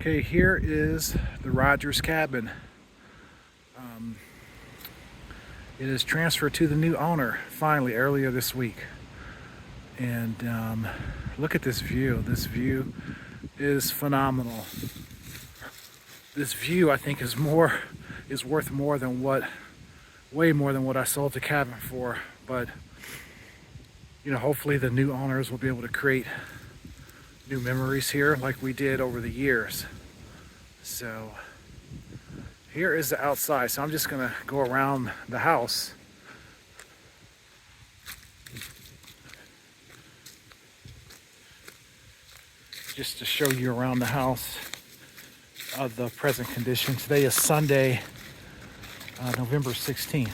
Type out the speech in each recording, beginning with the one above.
Okay, here is the Rogers cabin. It is transferred to the new owner finally earlier this week. And look at this view. This view is phenomenal. This view, I think, is worth more than way more than what I sold the cabin for. But hopefully the new owners will be able to create new memories here like we did over the years. So here is the outside. So I'm just gonna go around the house. Just to show you around the house of the present condition. Today is Sunday, November 16th.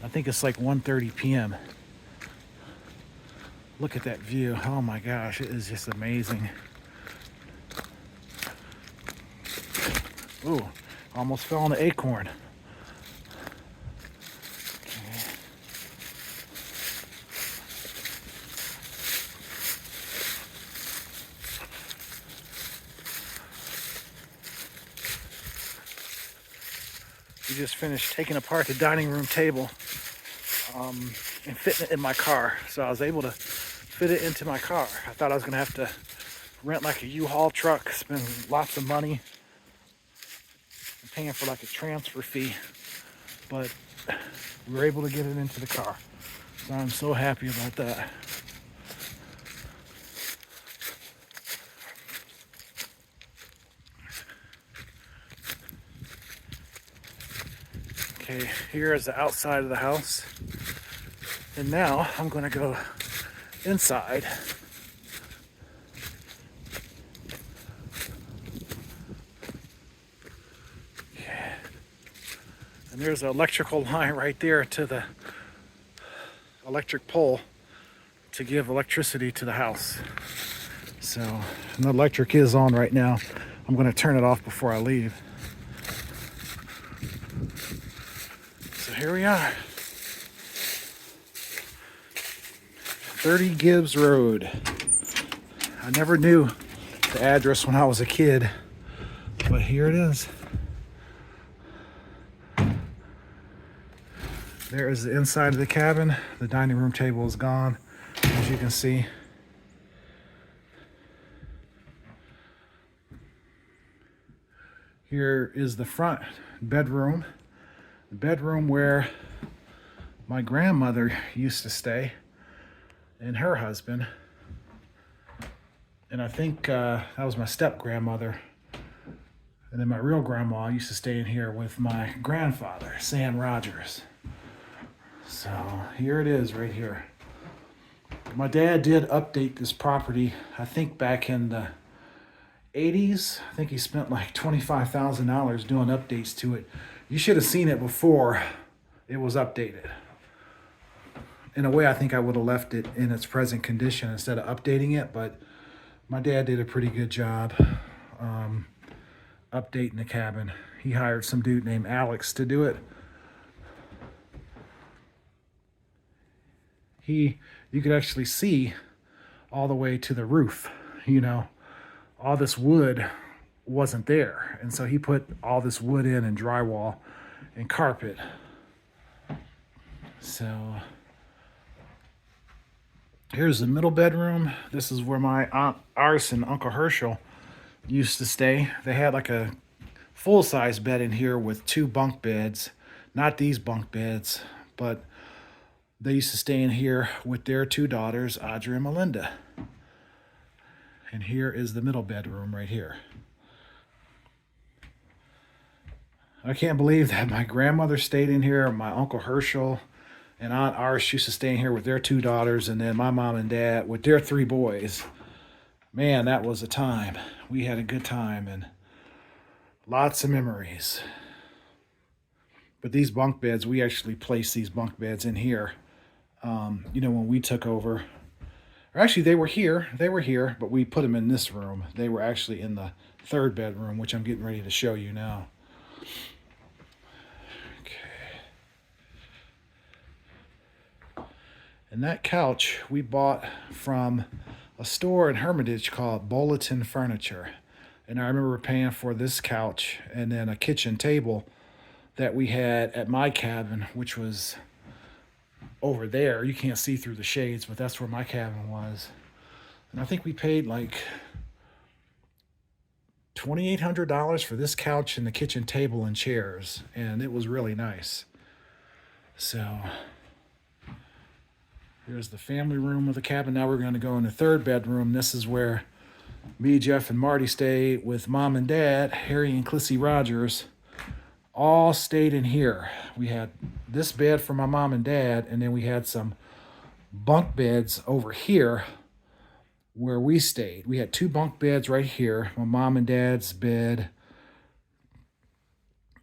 I think it's like 1:30 p.m. Look at that view. Oh my gosh, it is just amazing. Ooh, almost fell on the acorn. Okay. We just finished taking apart the dining room table and fitting it in my car. So I was able to fit it into my car. I thought I was gonna have to rent like a U-Haul truck, spend lots of money, paying for like a transfer fee, but we were able to get it into the car. So I'm so happy about that. Okay, here is the outside of the house. And now I'm gonna go inside. And there's an electrical line right there to the electric pole to give electricity to the house. So the electric is on right now. I'm going to turn it off before I leave. So here we are. 30 Gibbs Road. I never knew the address when I was a kid, but here it is. There is the inside of the cabin. The dining room table is gone, as you can see. Here is the front bedroom. The bedroom where my grandmother used to stay and her husband. And I think that was my step-grandmother. And then my real grandma used to stay in here with my grandfather, Sam Rogers. So here it is right here. My dad did update this property, I think back in the 80s. I think he spent like $25,000 doing updates to it. You should have seen it before it was updated. In a way, I think I would have left it in its present condition instead of updating it, but my dad did a pretty good job updating the cabin. He hired some dude named Alex to do it. You could actually see all the way to the roof. All this wood wasn't there, and so he put all this wood in and drywall and carpet. So here's the middle bedroom. This is where my Aunt Ars and Uncle Herschel used to stay. They had like a full-size bed in here with 2 bunk beds. Not these bunk beds, but they used to stay in here with their 2 daughters, Audrey and Melinda. And here is the middle bedroom right here. I can't believe that my grandmother stayed in here, my Uncle Herschel and Aunt Ars used to stay in here with their 2 daughters, and then my mom and dad with their 3 boys. Man, that was a time. We had a good time and lots of memories. But these bunk beds, we actually placed these bunk beds in here. When we took over, or actually they were here, but we put them in this room. They were actually in the 3rd bedroom, which I'm getting ready to show you now. Okay. And that couch we bought from a store in Hermitage called Bulletin Furniture. And I remember paying for this couch and then a kitchen table that we had at my cabin, which was over there. You can't see through the shades, but that's where my cabin was. And I think we paid like $2,800 for this couch and the kitchen table and chairs, and it was really nice. So here's the family room of the cabin. Now we're going to go in the third bedroom. This is where me, Jeff, and Marty stay with Mom and Dad. Harry and Clissy Rogers all stayed in here. We had this bed for my mom and dad, and then we had some bunk beds over here where we stayed. We had two bunk beds right here. My mom and dad's bed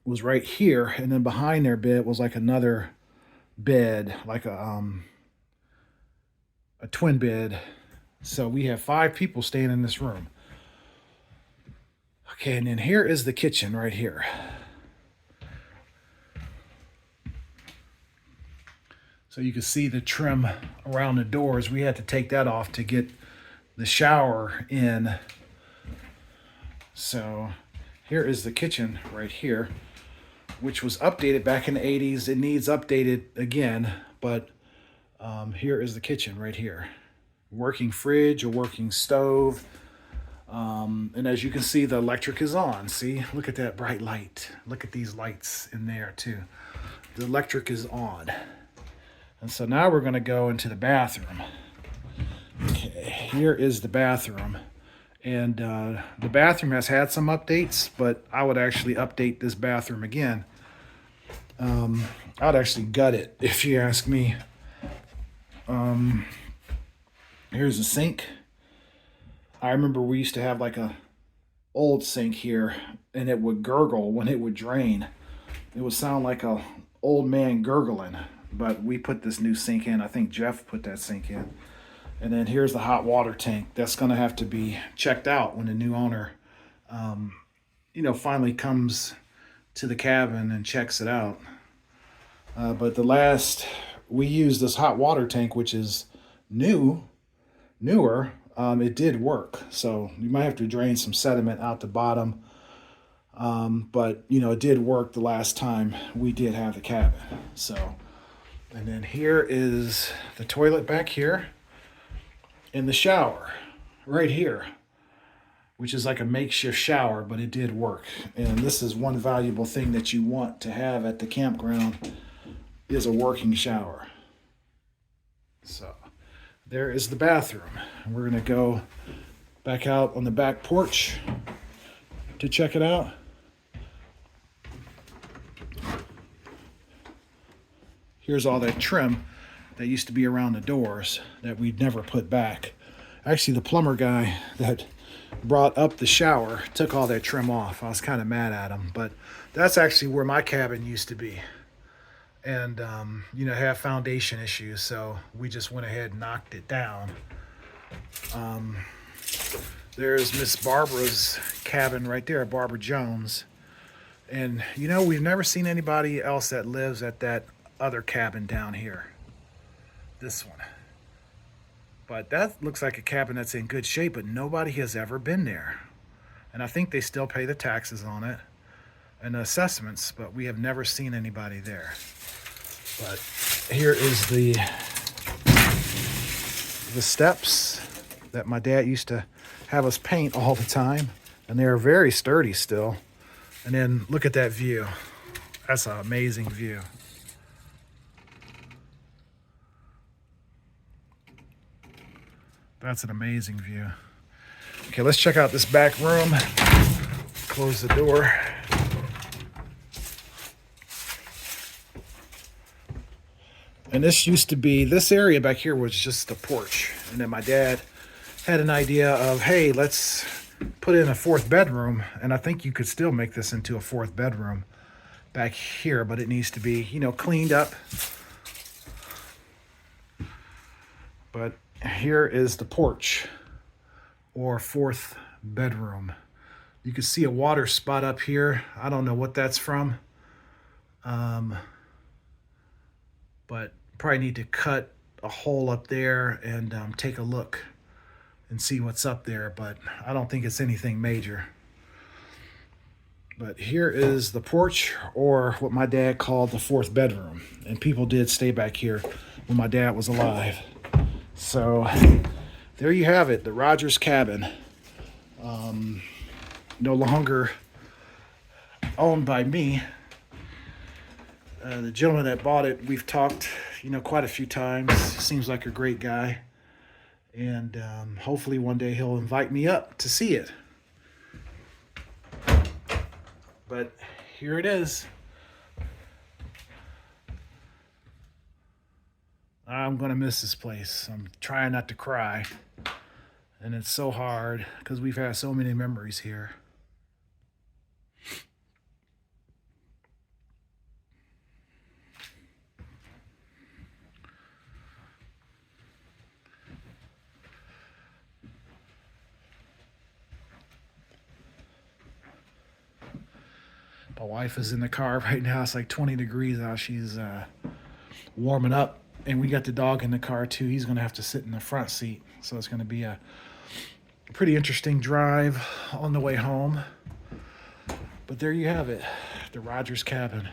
was right here, and then behind their bed was like another bed, like a twin bed. So we have 5 people staying in this room. Okay, and then here is the kitchen right here. So you can see the trim around the doors. We had to take that off to get the shower in. So here is the kitchen right here, which was updated back in the 80s. It needs updated again, but here is the kitchen right here. Working fridge, a working stove. And as you can see, the electric is on. See, look at that bright light. Look at these lights in there too. The electric is on. And so now we're going to go into the bathroom. Okay, here is the bathroom. And the bathroom has had some updates, but I would actually update this bathroom again. I'd actually gut it, if you ask me. Here's a sink. I remember we used to have like a old sink here, and it would gurgle when it would drain. It would sound like a old man gurgling. But we put this new sink in. I think Jeff put that sink in. And then here's the hot water tank. That's going to have to be checked out when the new owner, finally comes to the cabin and checks it out. But we used this hot water tank, which is newer. It did work. So you might have to drain some sediment out the bottom. But, it did work the last time we did have the cabin. So... And then here is the toilet back here and the shower right here, which is like a makeshift shower, but it did work. And this is one valuable thing that you want to have at the campground is a working shower. So there is the bathroom. And we're going to go back out on the back porch to check it out. Here's all that trim that used to be around the doors that we'd never put back. Actually, the plumber guy that brought up the shower took all that trim off. I was kind of mad at him, but that's actually where my cabin used to be. And, have foundation issues, so we just went ahead and knocked it down. There's Miss Barbara's cabin right there, Barbara Jones. And, we've never seen anybody else that lives at that other cabin down here, this one. But that looks like a cabin that's in good shape, but nobody has ever been there. And I think they still pay the taxes on it and the assessments, but we have never seen anybody there. But here is the steps that my dad used to have us paint all the time, and they're very sturdy still. And then look at that view. That's an amazing view. That's an amazing view. Okay, let's check out this back room. Close the door. And this area back here was just a porch. And then my dad had an idea of, hey, let's put in a 4th bedroom. And I think you could still make this into a 4th bedroom back here, but it needs to be, cleaned up. But here is the porch, or 4th bedroom. You can see a water spot up here. I don't know what that's from. But probably need to cut a hole up there and take a look and see what's up there. But I don't think it's anything major. But here is the porch, or what my dad called the fourth bedroom. And people did stay back here when my dad was alive. So there you have it, the Rogers cabin. No longer owned by me. The gentleman that bought it, we've talked, quite a few times. Seems like a great guy. And hopefully one day he'll invite me up to see it. But here it is. I'm going to miss this place. I'm trying not to cry. And it's so hard because we've had so many memories here. My wife is in the car right now. It's like 20 degrees out. She's warming up. And we got the dog in the car too. He's going to have to sit in the front seat. So it's going to be a pretty interesting drive on the way home. But there you have it, the Rogers cabin.